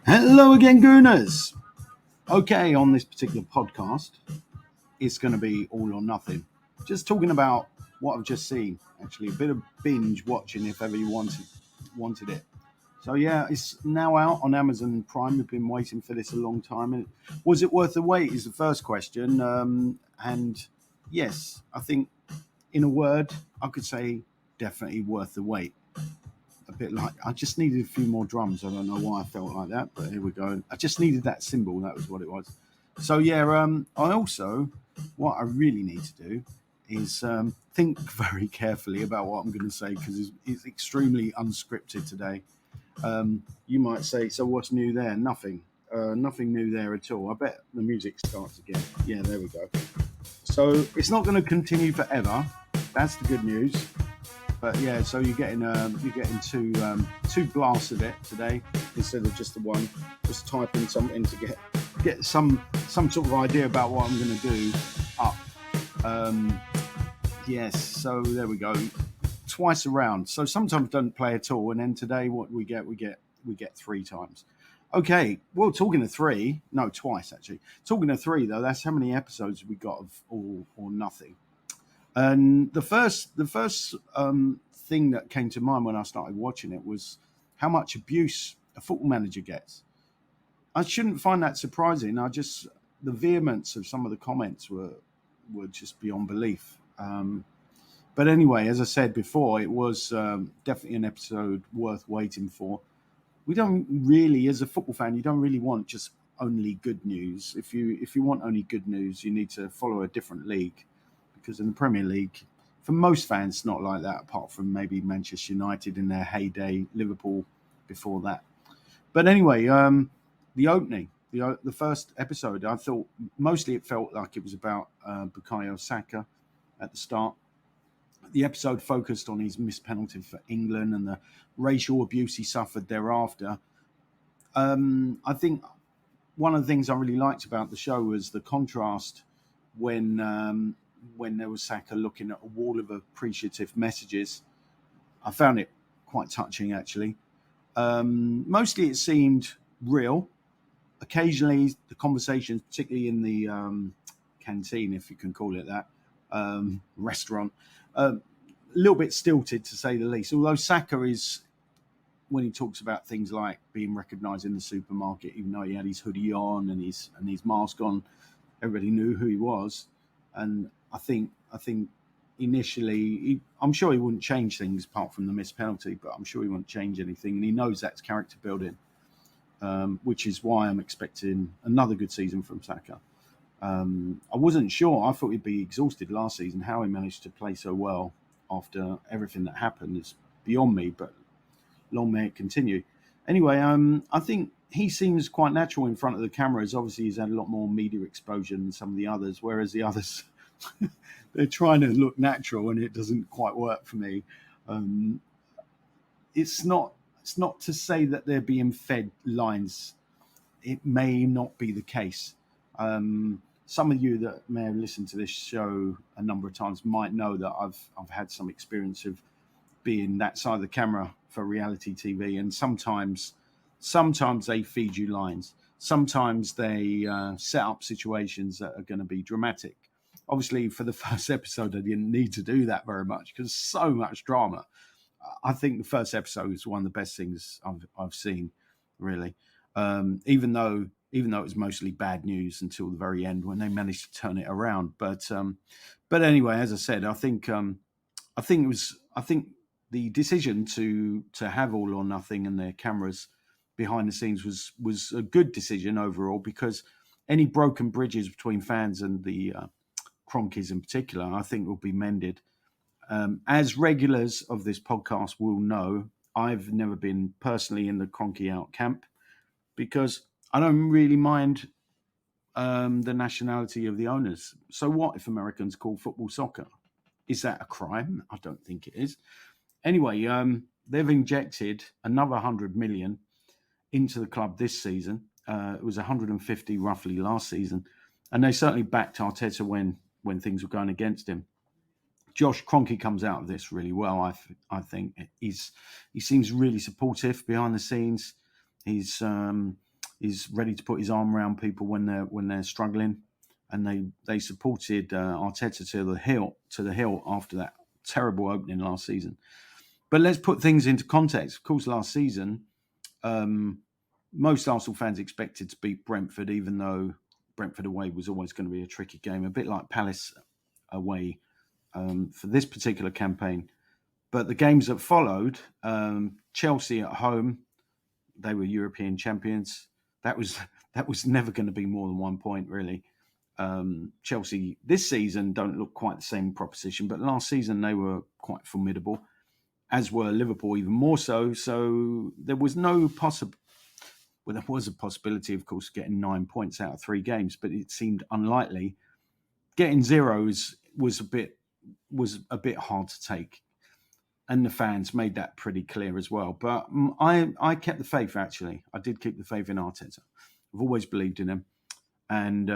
Hello again, Gooners. Okay, on this particular podcast, it's going to be all or nothing. Just talking about what I've just seen. Actually, a bit of binge watching if ever you wanted it. So yeah, it's now out on Amazon Prime. We've been waiting for this a long time. And was it worth the wait? Is the first question. And yes, I think in a word, I could say definitely worth the wait. A bit like I just needed a few more drums. I don't know why I felt like that, but here we go. I just needed that cymbal. That was what it was. So yeah, I also what I really need to do is think very carefully about what I'm going to say because it's extremely unscripted today. You might say, so what's new there? Nothing. Nothing new there at all. I bet the music starts again. Yeah, there we go. So it's not going to continue forever. That's the good news. But yeah, so you're getting two blasts of it today instead of just the one. Just typing something to get some sort of idea about what I'm going to do up. Yes, so there we go. Twice around. So sometimes don't play at all, and then today what we get 3 times. Okay, well, talking of three, no, twice actually. Talking of three though, that's how many episodes we got of All or Nothing. And the first thing that came to mind when I started watching it was how much abuse a football manager gets. I shouldn't find that surprising. The vehemence of some of the comments were just beyond belief. But anyway, as I said before, it was definitely an episode worth waiting for. We don't really, as a football fan, you don't really want just only good news. If you want only good news, you need to follow a different league because in the Premier League, for most fans, it's not like that, apart from maybe Manchester United in their heyday, Liverpool before that. But anyway, the opening, the first episode, I thought mostly it felt like it was about Bukayo Saka at the start. The episode focused on his missed penalty for England and the racial abuse he suffered thereafter. I think one of the things I really liked about the show was the contrast when there was Saka looking at a wall of appreciative messages. I found it quite touching, actually. Mostly it seemed real. Occasionally, the conversations, particularly in the canteen, if you can call it that, restaurant, a little bit stilted to say the least. Although Saka is, when he talks about things like being recognised in the supermarket, even though he had his hoodie on and his mask on, everybody knew who he was. And I think initially, I'm sure he wouldn't change things apart from the missed penalty, but I'm sure he wouldn't change anything. And he knows that's character building, which is why I'm expecting another good season from Saka. I wasn't sure. I thought he'd be exhausted last season. How he managed to play so well after everything that happened is beyond me, but long may it continue. Anyway, I think he seems quite natural in front of the cameras. Obviously, he's had a lot more media exposure than some of the others, whereas the others, they're trying to look natural and it doesn't quite work for me. Um, it's not to say that they're being fed lines. It may not be the case. Some of you that may have listened to this show a number of times might know that I've had some experience of being that side of the camera for reality TV, and sometimes they feed you lines. Sometimes they set up situations that are going to be dramatic. Obviously, for the first episode, I didn't need to do that very much because so much drama. I think the first episode is one of the best things I've seen, really. Even though it was mostly bad news until the very end when they managed to turn it around. But anyway, as I said, I think the decision to have All or Nothing and their cameras behind the scenes was a good decision overall because any broken bridges between fans and the Cronkies in particular, I think will be mended. As regulars of this podcast will know, I've never been personally in the Cronky out camp because I don't really mind the nationality of the owners. So what if Americans call football soccer? Is that a crime? I don't think it is. Anyway, they've injected another 100 million into the club this season. It was 150 roughly last season, and they certainly backed Arteta when things were going against him. Josh Kroenke comes out of this really well. I think he seems really supportive behind the scenes. He's is ready to put his arm around people when they're struggling, and they supported Arteta to the hill after that terrible opening last season. But let's put things into context. Of course, last season, most Arsenal fans expected to beat Brentford, even though Brentford away was always going to be a tricky game, a bit like Palace away for this particular campaign. But the games that followed, Chelsea at home, they were European champions. That was never going to be more than 1 point, really. Chelsea this season don't look quite the same proposition, but last season they were quite formidable, as were Liverpool, even more so. So there was no there was a possibility, of course, getting 9 points out of 3 games, but it seemed unlikely. Getting zeros was a bit hard to take, and the fans made that pretty clear as well. But I kept the faith. Actually, I did keep the faith in Arteta. I've always believed in him, and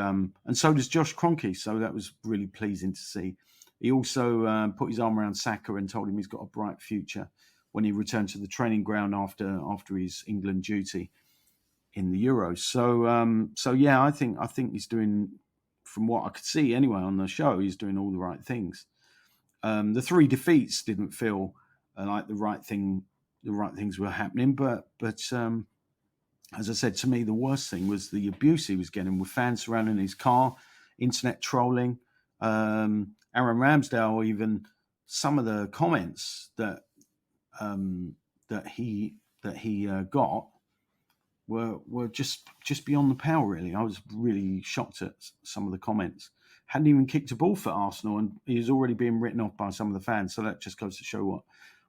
so does Josh Kroenke. So that was really pleasing to see. He also put his arm around Saka and told him he's got a bright future when he returned to the training ground after his England duty in the Euros. So yeah, I think he's doing, from what I could see anyway on the show, he's doing all the right things. The 3 defeats didn't feel like the right things were happening, but as I said, to me, the worst thing was the abuse he was getting with fans surrounding his car, internet trolling. Aaron Ramsdale, even some of the comments that he got were just beyond the pale, really. I was really shocked at some of the comments. Hadn't even kicked a ball for Arsenal, and he was already being written off by some of the fans. So that just goes to show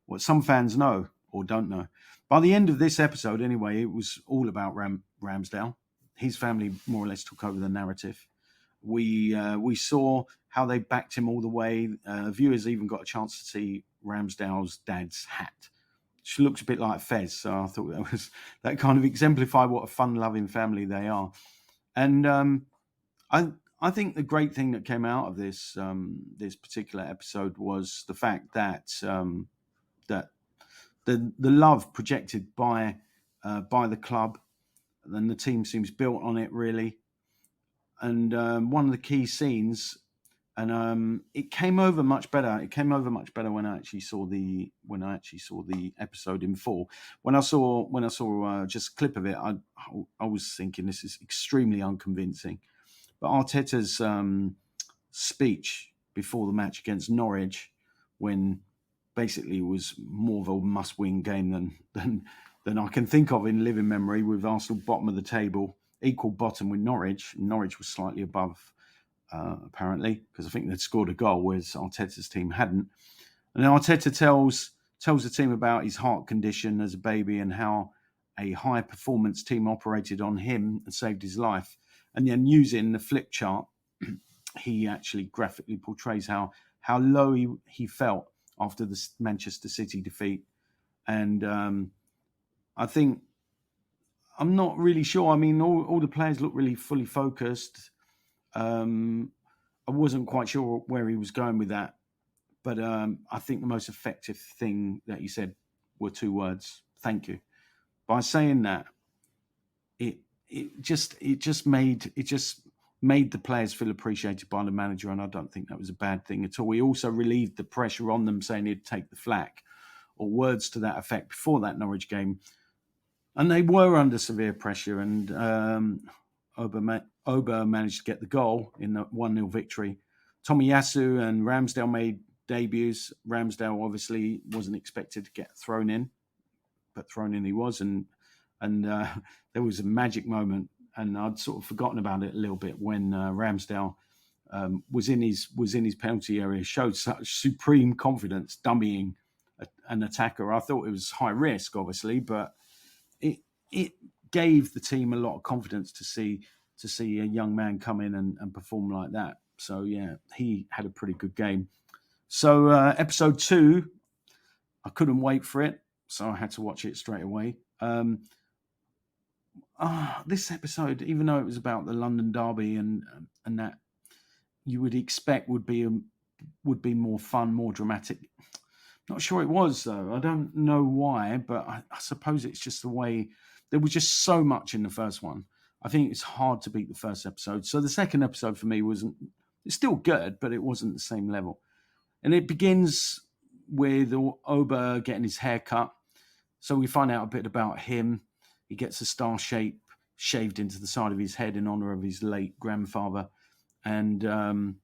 what some fans know or don't know. By the end of this episode, anyway, it was all about Ramsdale. His family more or less took over the narrative. We saw how they backed him all the way. Viewers even got a chance to see Ramsdale's dad's hat. She looks a bit like Fez, so I thought that kind of exemplified what a fun-loving family they are. And I think the great thing that came out of this particular episode was the fact that that the love projected by the club, and the team seems built on it, really. And one of the key scenes, and it came over much better. It came over much better when I actually saw the episode in full. When I saw just a clip of it, I was thinking this is extremely unconvincing. But Arteta's speech before the match against Norwich, when basically it was more of a must-win game than I can think of in living memory, with Arsenal bottom of the table, equal bottom with Norwich. Norwich was slightly above, apparently, because I think they'd scored a goal, whereas Arteta's team hadn't. And Arteta tells the team about his heart condition as a baby and how a high-performance team operated on him and saved his life. And then using the flip chart, he actually graphically portrays how low he felt after the Manchester City defeat. And I think, I'm not really sure. I mean, all the players look really fully focused. I wasn't quite sure where he was going with that. But I think the most effective thing that he said were 2 words: thank you. By saying that, it just made the players feel appreciated by the manager, and I don't think that was a bad thing at all. He also relieved the pressure on them, saying he'd take the flak, or words to that effect, before that Norwich game. And they were under severe pressure, and Oba managed to get the goal in the 1-0 victory. Tomiyasu and Ramsdale made debuts. Ramsdale obviously wasn't expected to get thrown in, but thrown in he was, and there was a magic moment, and I'd sort of forgotten about it a little bit, when Ramsdale was in his penalty area, showed such supreme confidence, dummying an attacker. I thought it was high risk, obviously, but it gave the team a lot of confidence to see a young man come in and perform like that. So yeah, he had a pretty good game. So episode 2, I couldn't wait for it, so I had to watch it straight away. This episode, even though it was about the London derby and that you would expect would be more fun, more dramatic, Not sure it was though. I don't know why, but I suppose it's just the way there was just so much in the first one. I think it's hard to beat the first episode. So the second episode for me wasn't. It's still good, but it wasn't the same level. And it begins with Oba getting his hair cut. So we find out a bit about him. He gets a star shape shaved into the side of his head in honor of his late grandfather. And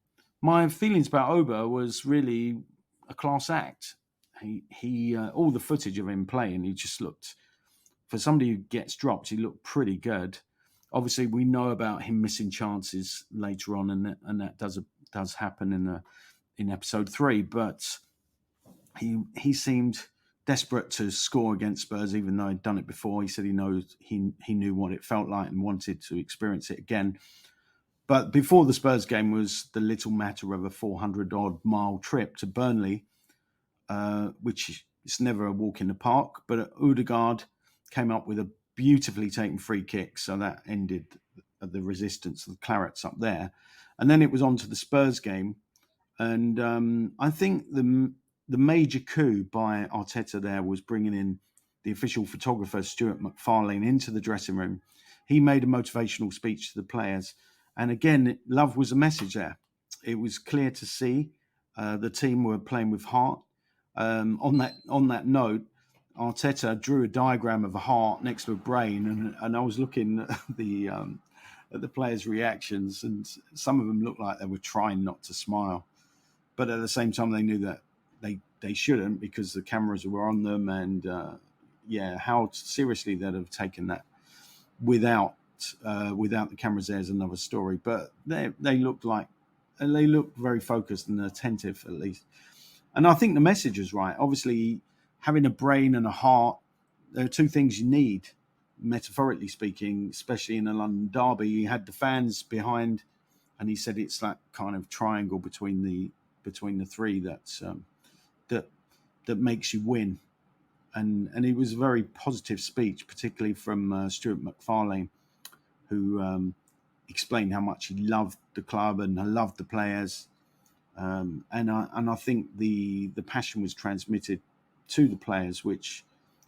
my feelings about Oba was really a class act. He all the footage of him playing, he just looked, for somebody who gets dropped, he looked pretty good. Obviously, we know about him missing chances later on, and that does happen in episode 3. But he seemed desperate to score against Spurs, even though he'd done it before. He said he knew what it felt like and wanted to experience it again. But before the Spurs game was the little matter of a 400 odd mile trip to Burnley, which is never a walk in the park. But Odegaard came up with a beautifully taken free kick, so that ended the resistance of the Clarets up there. And then it was on to the Spurs game. And I think the major coup by Arteta there was bringing in the official photographer, Stuart MacFarlane, into the dressing room. He made a motivational speech to the players. And again, love was a message there. It was clear to see the team were playing with heart. On that note, Arteta drew a diagram of a heart next to a brain, and I was looking at the players' reactions, and some of them looked like they were trying not to smile, but at the same time they knew that they shouldn't, because the cameras were on them, and how seriously they'd have taken that without the cameras there is another story. But they looked very focused and attentive, at least. And I think the message was right. Obviously, having a brain and a heart, there are two things you need, metaphorically speaking, especially in a London derby. You had the fans behind, and he said it's that kind of triangle between the three that makes you win. And it was a very positive speech, particularly from Stuart MacFarlane, who explained how much he loved the club and loved the players. And I think the passion was transmitted to the players, which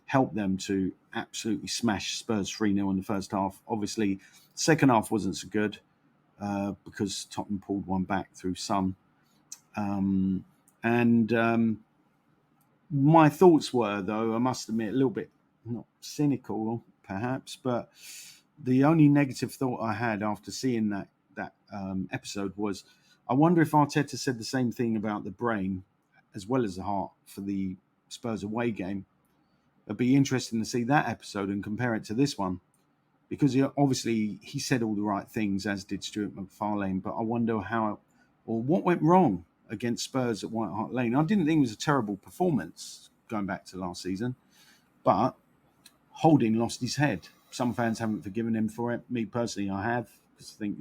helped them to absolutely smash Spurs 3-0 in the first half. Obviously, second half wasn't so good because Tottenham pulled one back through Son. My thoughts were, though, I must admit, a little bit not cynical, perhaps, but the only negative thought I had after seeing that episode was, I wonder if Arteta said the same thing about the brain as well as the heart for the Spurs away game. It'd be interesting to see that episode and compare it to this one, because he said all the right things, as did Stuart MacFarlane, but I wonder what went wrong against Spurs at White Hart Lane. I didn't think it was a terrible performance going back to last season, but Holding lost his head. Some fans haven't forgiven him for it. Me personally, I have, because I think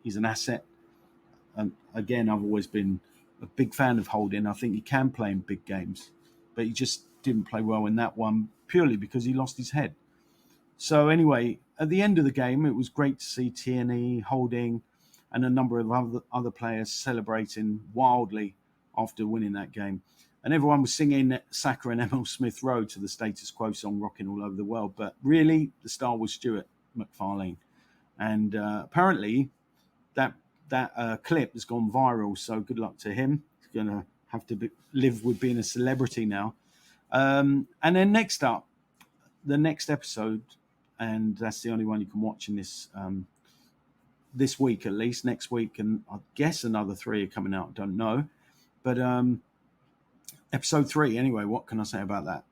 he's an asset. And again, I've always been a big fan of Holding. I think he can play in big games, but he just didn't play well in that one purely because he lost his head. So anyway, at the end of the game, it was great to see Tierney, Holding, and a number of other players celebrating wildly after winning that game. And everyone was singing Saka and Emil Smith Road to the Status Quo song, rocking all over the world. But really, the star was Stuart MacFarlane. And apparently, that clip has gone viral. So good luck to him. He's going to have to live with being a celebrity now. And then next up, the next episode, and that's the only one you can watch in this week, at least. Next week, and I guess another 3 are coming out. Don't know, but episode 3 anyway. What can I say about that?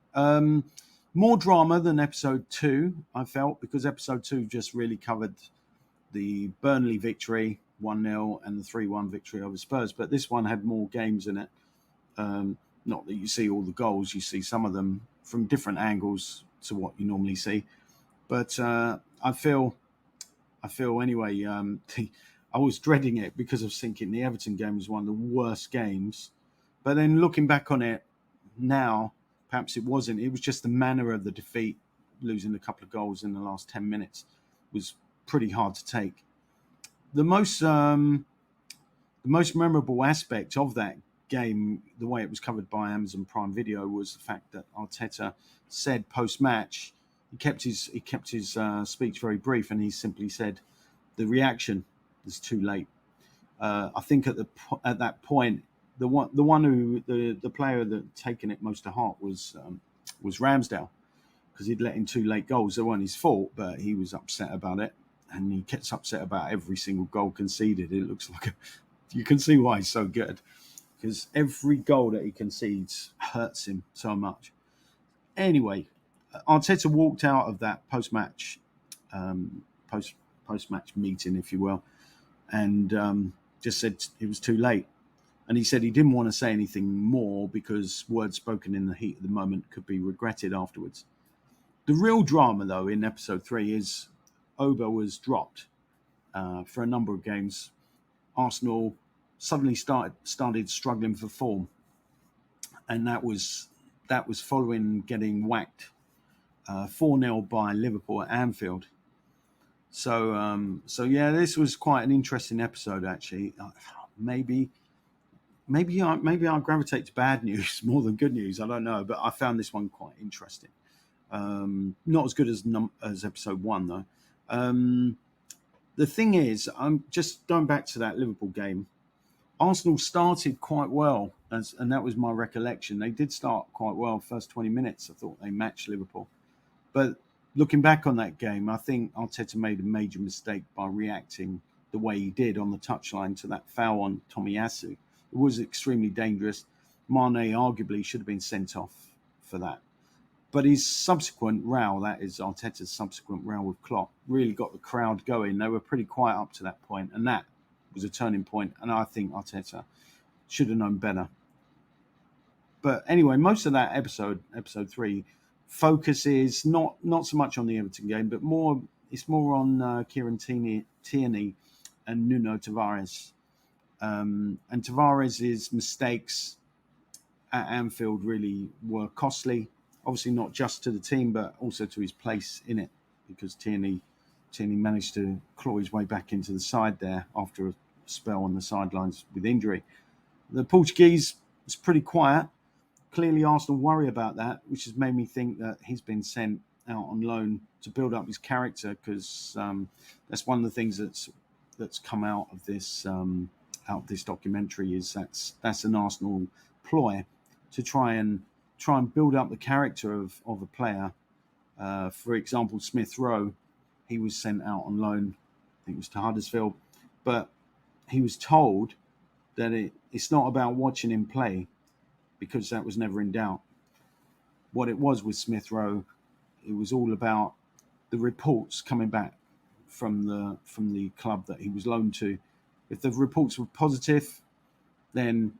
More drama than episode 2, I felt, because episode 2 just really covered the Burnley victory 1-0 and the 3-1 victory over Spurs, but this one had more games in it. Not that you see all the goals, you see some of them from different angles to what you normally see, but I feel anyway, I was dreading it because I was thinking the Everton game was one of the worst games. But then looking back on it now, perhaps it wasn't. It was just the manner of the defeat, losing a couple of goals in the last 10 minutes was pretty hard to take. The most memorable aspect of that game, the way it was covered by Amazon Prime Video, was the fact that Arteta said post-match, he kept his speech very brief, and he simply said the reaction was too late. I think at that point, the player that taken it most to heart was Ramsdale, because he'd let in 2 late goals. They weren't his fault, but he was upset about it, and he gets upset about every single goal conceded. It looks like you can see why he's so good, because every goal that he concedes hurts him so much. Anyway, Arteta walked out of that post-match meeting, if you will, and just said it was too late. And he said he didn't want to say anything more because words spoken in the heat of the moment could be regretted afterwards. The real drama, though, in episode 3 is Oba was dropped for a number of games. Arsenal suddenly started struggling for form, and that was following getting whacked 4-0 by Liverpool at Anfield. So yeah, this was quite an interesting episode, actually. Maybe I gravitate to bad news more than good news. I don't know, but I found this one quite interesting. Not as good as episode 1, though. The thing is, I'm just going back to that Liverpool game. Arsenal started quite well, and that was my recollection. They did start quite well. First 20 minutes, I thought they matched Liverpool. But looking back on that game, I think Arteta made a major mistake by reacting the way he did on the touchline to that foul on Tomiyasu. It was extremely dangerous. Mane arguably should have been sent off for that. But his subsequent row, that is Arteta's subsequent row with Klopp, really got the crowd going. They were pretty quiet up to that point, and that was a turning point. And I think Arteta should have known better. But anyway, most of that episode 3, focuses not so much on the Everton game, but it's more on Kieran Tierney and Nuno Tavares. And Tavares' mistakes at Anfield really were costly. Obviously, not just to the team, but also to his place in it, because Tierney managed to claw his way back into the side there after a spell on the sidelines with injury. The Portuguese was pretty quiet. Clearly, Arsenal worry about that, which has made me think that he's been sent out on loan to build up his character, because that's one of the things that's come out of this documentary, is that's an Arsenal ploy to try and build up the character of a player. For example, Smith Rowe, he was sent out on loan, I think it was to Huddersfield, but he was told that it's not about watching him play, because that was never in doubt. What it was with Smith Rowe, it was all about the reports coming back from the club that he was loaned to. If the reports were positive, then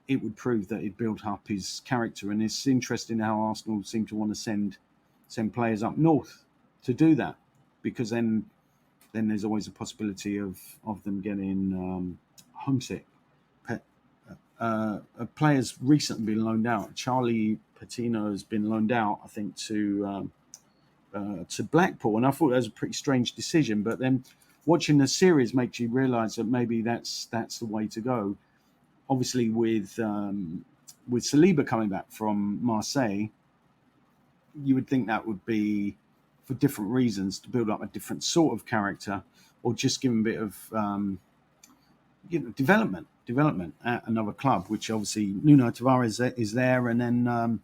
it would prove that he'd built up his character. And it's interesting how Arsenal seem to want to send players up north to do that, because then there's always a possibility of them getting homesick. A player's recently been loaned out. Charlie Patino has been loaned out, I think, to Blackpool, and I thought that was a pretty strange decision. But then watching the series makes you realise that maybe that's the way to go. Obviously, with Saliba coming back from Marseille, you would think that would be for different reasons, to build up a different sort of character, or just give him a bit of development at another club, which obviously Nuno Tavares is there. And then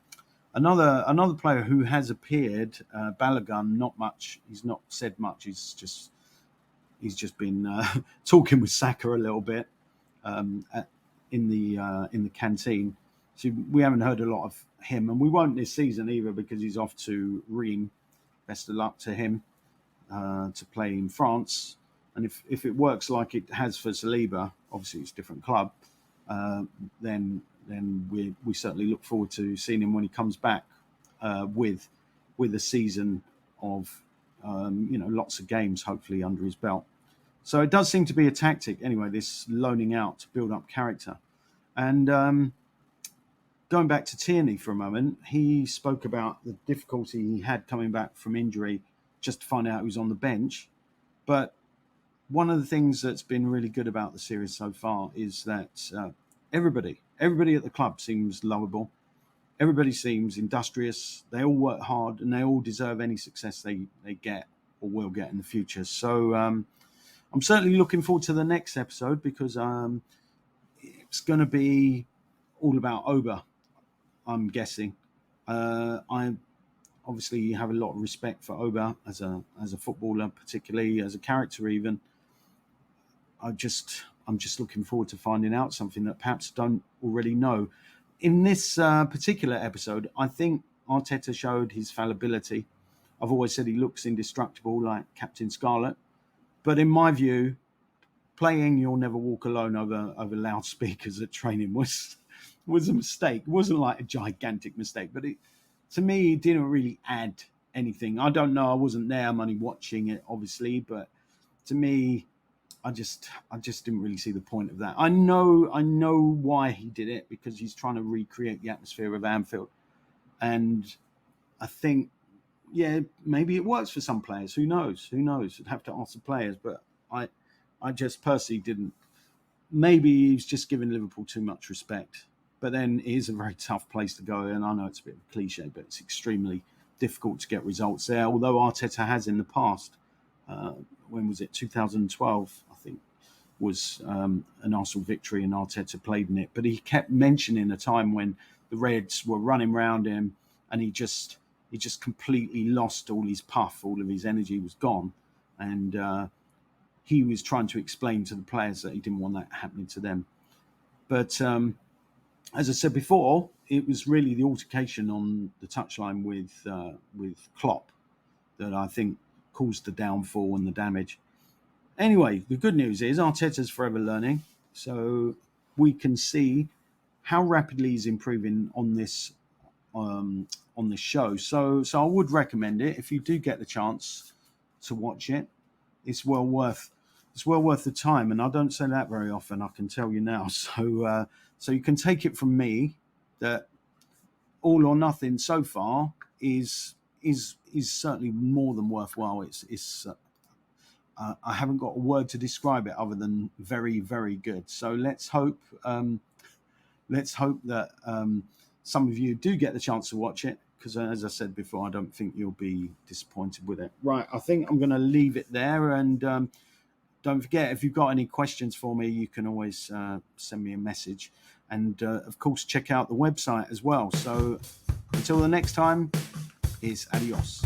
another player who has appeared, Balogun, not much. He's not said much. He's just been talking with Saka a little bit in the canteen. So we haven't heard a lot of him, and we won't this season either, because he's off to Reims. Best of luck to him to play in France. And if it works like it has for Saliba, obviously it's a different club, then we certainly look forward to seeing him when he comes back with a season of lots of games hopefully under his belt. So it does seem to be a tactic anyway, this loaning out to build up character. And going back to Tierney for a moment, he spoke about the difficulty he had coming back from injury, just to find out he was on the bench. But one of the things that's been really good about the series so far is that everybody Everybody at the club seems lovable. Everybody seems industrious. They all work hard, and they all deserve any success they get or will get in the future. So I'm certainly looking forward to the next episode because it's going to be all about Oba, I'm guessing. I obviously have a lot of respect for Oba as a footballer, particularly as a character. Even I'm just looking forward to finding out something that perhaps don't already know. In this particular episode, I think Arteta showed his fallibility. I've always said he looks indestructible, like Captain Scarlet. But in my view, playing "You'll Never Walk Alone" over loudspeakers at training was a mistake. It wasn't like a gigantic mistake, but to me, it didn't really add anything. I don't know. I wasn't there. I'm only watching it, obviously, but to me, I just didn't really see the point of that. I know why he did it, because he's trying to recreate the atmosphere of Anfield, and I think, yeah, maybe it works for some players. Who knows? I'd have to ask the players, but I just personally didn't. Maybe he's just giving Liverpool too much respect. But then it is a very tough place to go, and I know it's a bit of a cliche, but it's extremely difficult to get results there. Although Arteta has in the past, when was it? 2012, I think, was an Arsenal victory, and Arteta played in it. But he kept mentioning a time when the Reds were running around him, and he just completely lost all his puff, all of his energy was gone, and he was trying to explain to the players that he didn't want that happening to them. But as I said before, it was really the altercation on the touchline with Klopp that I think caused the downfall and the damage. Anyway, the good news is Arteta's forever learning, so we can see how rapidly he's improving on this show. So I would recommend it if you do get the chance to watch it. It's well worth the time, and I don't say that very often, I can tell you now. So you can take it from me that All or Nothing so far is certainly more than worthwhile. I haven't got a word to describe it other than very, very good. So let's hope that some of you do get the chance to watch it, because as I said before, I don't think you'll be disappointed with it. Right, I think I'm going to leave it there, and don't forget, if you've got any questions for me, you can always send me a message. And, of course, check out the website as well. So until the next time, it's adios.